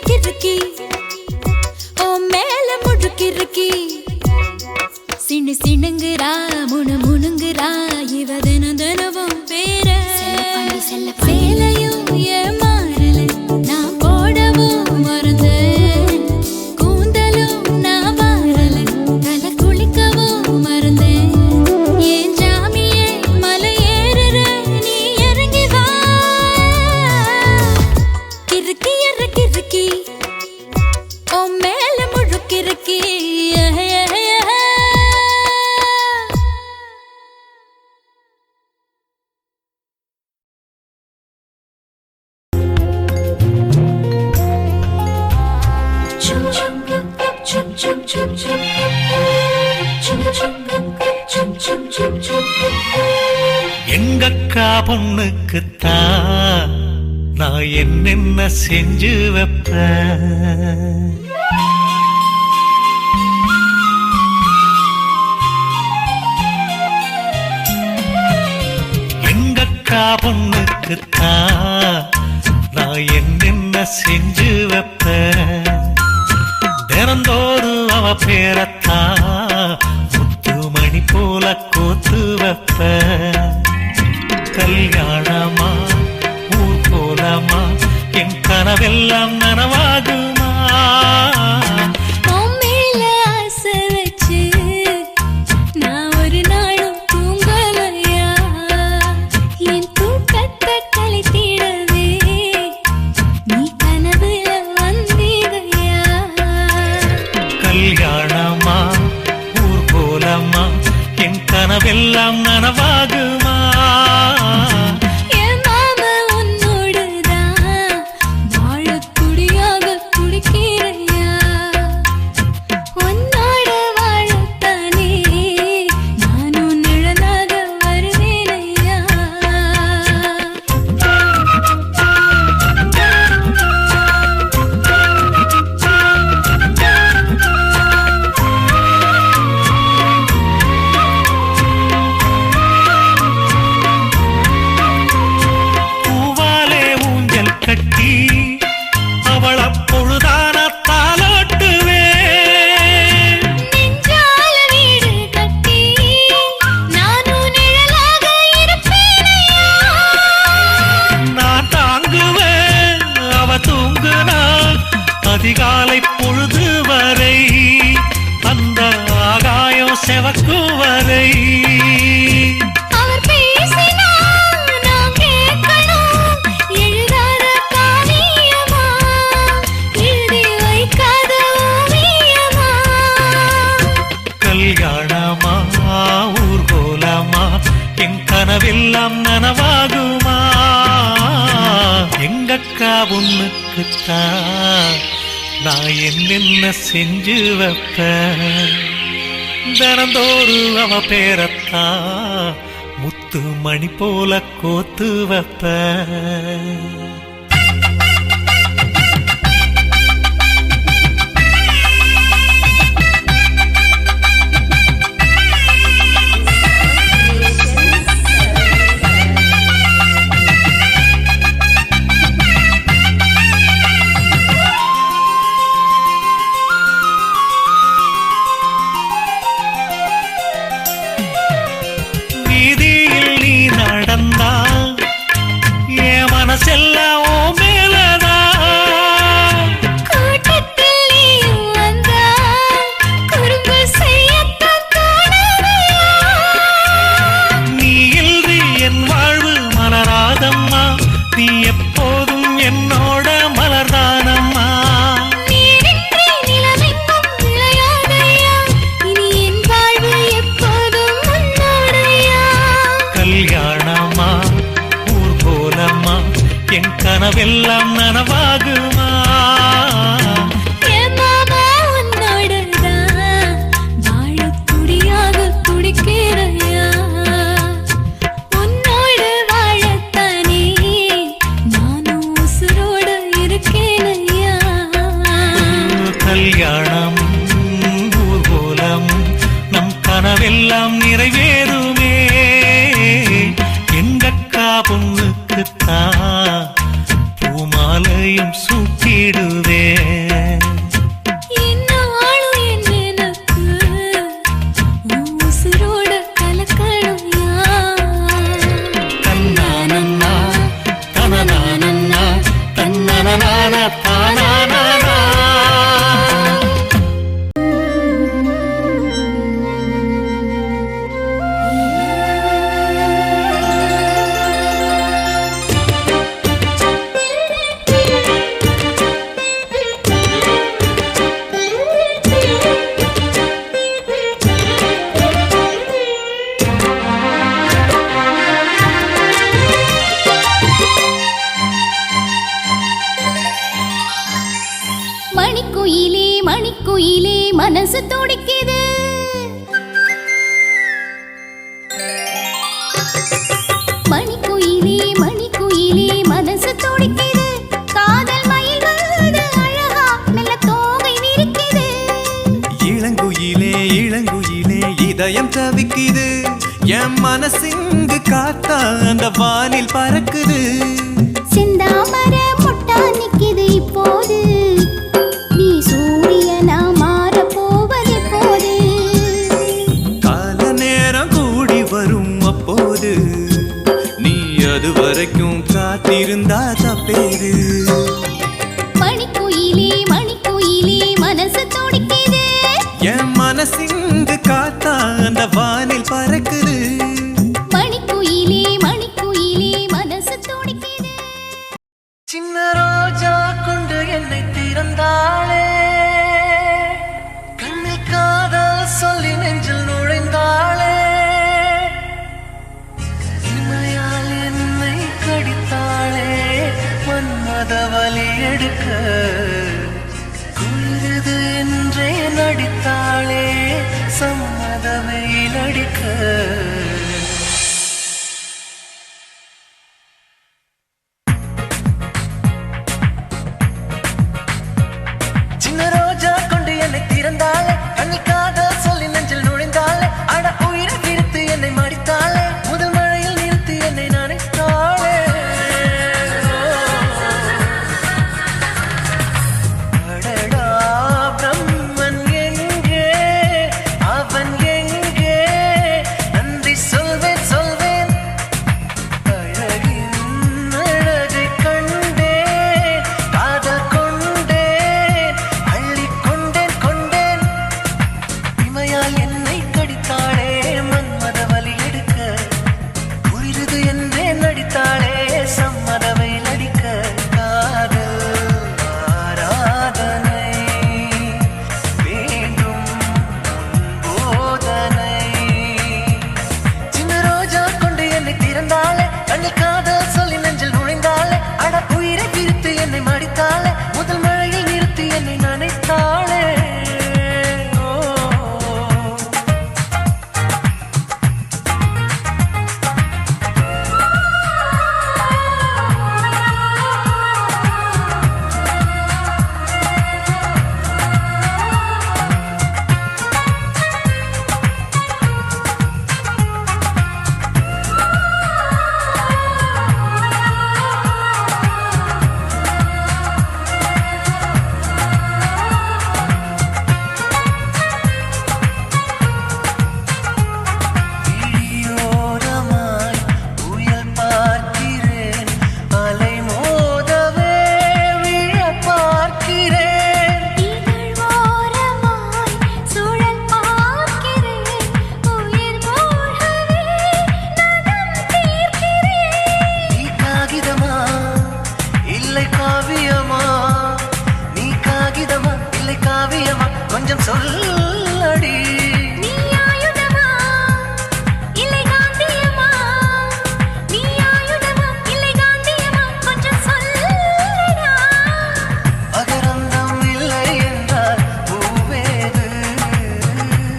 கிறுக்கி ஓ மேல முழுக்கிறுக்கி சின்னு சினுங்குறா முணுங்குறா இவ தினம் தினமும் பேர சேலையும் ஏமாறல நான் போடவும் மறந்தேன் கூந்தலும் நான் வாரல தலை குளிக்கவும் மறந்தேன் ஏன் ஜாமியே மலை ஏறுற நீ இறங்கி வா கிறுக்கி கிறுக்கி ஓ மேல முழுக்கிறுக்கி எங்கக்கா பொண்ணுக்குத்தான் நான் என்னென்ன செஞ்சு வைப்பேன் எங்கக்கா பொண்ணுக்குத்தான் நான் என்னென்ன செஞ்சு வைப்பேன் தினந்தோறும் அவ பேரத்தான் முத்துமணி போல கோத்து வைப்பேன் கல்யாணமா ஊர் போலமா என் கனவெல்லாம் நனவாகுமா மேல ஆசை வச்சு நான் ஒரு நாளும் தூங்கலையா என் தூக்கத்தை கலைத்திடவே நீ கனவுல வந்தீதையா கல்யாணமா ஊர் போலமா என் கனவெல்லாம் நனவாகுமா என் மாமா உன்னோடுதான் வாழக்கூடியாக துடிக்கிறையா உன்னோட வாழத்தானே நானும் நிழலாக வருவேனையா பூவாலே ஊஞ்சல் கட்டி அவள் அப்பொழுதான தாலாட்டுவேன் நெஞ்சால வீடு கட்டி நானும் நிழலாக இருப்பேனையா நான் தாங்குவேன் அவ தூங்குனாள் அதிகாலை பொழுது வரை அந்த ஆகாயம் செவக்கும் வரை அவர் பேசினால் நான் கேட்கணும் எழுதாத காவியமா எழுதி வைக்காத ஓவியமா கல்யாணமா ஊர் போலமா என் கனவெல்லாம் நனவாகுமா எங்கக்கா பொண்ணுக்குத்தான் நான் என்னென்ன செஞ்சு வைப்பேன் தினந்தோறும் அவ பேரத்தான் முத்து மணி போல கோத்து வைப்பேன் வீதியில் நீ நடந்தா என் மனசெல்லாம் ஓ மேலதான் கூட்டத்தில் நீயும் வந்தா குறும்பு செய்யத்தான் தோணுதையா நீ இன்றி என் வாழ்வு மலராதம்மா நீ எப்போதும் என்னோட மலர்தானம்மா நீரின்றி நிலவெங்கும் விளையாதையா இனி என் வாழ்வு எப்போதும் உன்னோடையா கல்யாணமா ஊர் போலம்மா என் கனவெல்லாம் நனவாகுமா என் மாமா உன்னோடுதான் வாழக்கூடியாக துடிக்கிறையா உன்னோடு வாழத்தானே நானும் உசுரோடு இருக்கேனையா கல்யாணம் ஊர் போலம் நம் கனவெல்லாம் நிறைவேறுமே எங்கக்கா பொண்ணுக்குத்தான் பூமாலையும் சூட்டிடுவே மணிக்குயிலே மணிக்குயிலே மனசு துடிக்குது. மணிக்குயிலே மணிக்குயிலே மனசு துடிக்குது. காதல் மயில் வருது அழகா மெல்ல தோகை விரிக்குது. இளங்குயிலே இளங்குயிலே இதயம் தவிக்குது. என் மனசிங்கு காத்தா அந்த வானில் பறக்குது. செந்தாமர முட்டா நிக்குது இப்போது. நீ சூரியனா மாற போவது போது. கால நேரம் கூடி வரும் அப்போது நீ அது வரைக்கும் காத்திருந்தா தப்பேது. மணிக்குயிலே மணிக்குயிலே மனசு துடிக்குது. என் மனசிங்கு காத்தா அந்த வானில் பறக்குது. மணிக்குயிலே மணிக்குயிலே மனசு துடிக்குது. சின்ன ரோஜா கொண்டு என்னை திறந்தாளே, கண்ணில் காதல் சொல்லி நெஞ்சில் நுழைந்தாளே, இமையால் என்னை கடித்தாளே, மன்மத வலி எடுக்க குளிரது என்றே நடித்தாளே, சம்மத வெயில் அடிக்க. சின்ன ரோஜா கொண்டு என்னை திறந்தாளே, கண்ணில் காதல் சொல்லி நெஞ்சில் நுழைந்தாளே, அட உயிரை கிழித்து என்னை மடித்தாளே, முதல் மழையில் நிறுத்தி என்னை நனைத்தாளே. அடடா பிரம்மன் எங்கே, அவன் எங்கே, நன்றி சொல்வேன் சொல்வேன். அழகின் அழகை கண்டேன், காதல் கொண்டேன், அள்ளிக் கொண்டேன் கொண்டேன். இமையால் என்னை கடித்தாளே, மன்மத வலி எடுக்க குளிருது என்றே நடித்தாளே, சம்மத வெயில் அடிக்க. காதல் ஆராதனை வேண்டும் போதனை. சின்ன ரோஜா கொண்டு என்னை திறந்தாளே, கண்ணில் காதல் சொல்லி நெஞ்சில் நுழைந்தாளே, அட உயிரை பிரித்து என்னை மடித்தாளே, முதல் மழையில் நிறுத்தி என்னை நனைத்தாளே. ஓ விழியோரமாய் புயல் பார்க்கிறேன், அலை மோதவே விழ பார்க்கிறேன். இதழ் ஓரமாய் சுழல் பார்க்கிறேன், உயிர் மூழ்கவே நகம் தீர்க்கிறேன். நீ காகிதமா இல்லை காவியமா, நீ காகிதமா இல்லை காவியமா, கொஞ்சம் சொல்லடி. நீ ஆயுதமா இல்லை காந்தியமா, நீ ஆயுதமா இல்லை காந்தியமா, கொஞ்சம் சொல்லடா. அகரந்தம் இல்லை என்றால் பூவேது,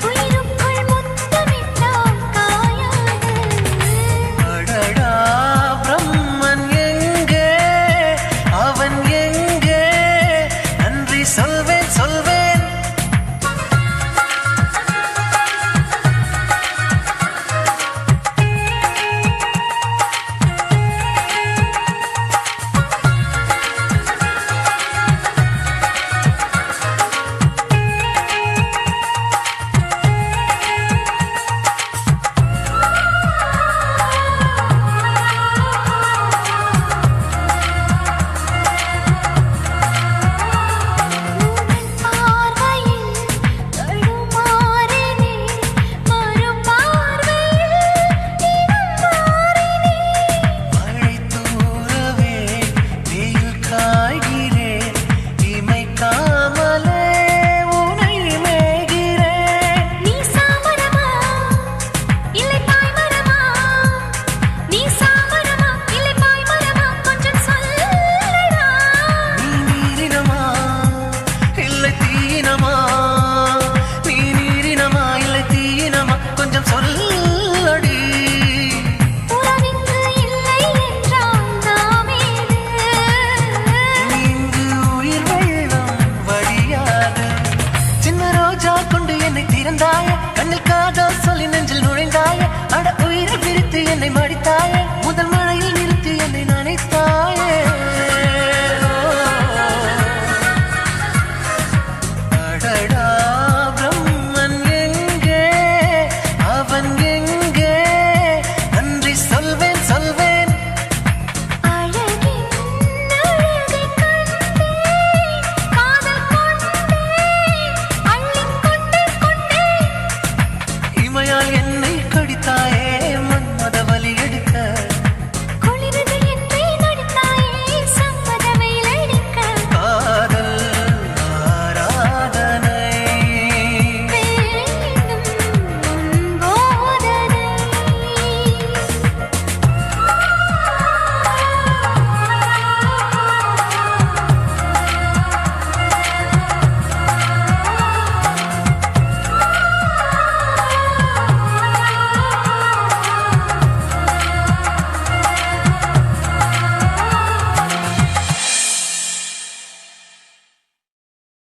உயிருக்குள் முத்தமிட்டால் காயாது. அடடா பிரம்மன் எங்கே, அவன் எங்கே, நன்றி சொல்வேன்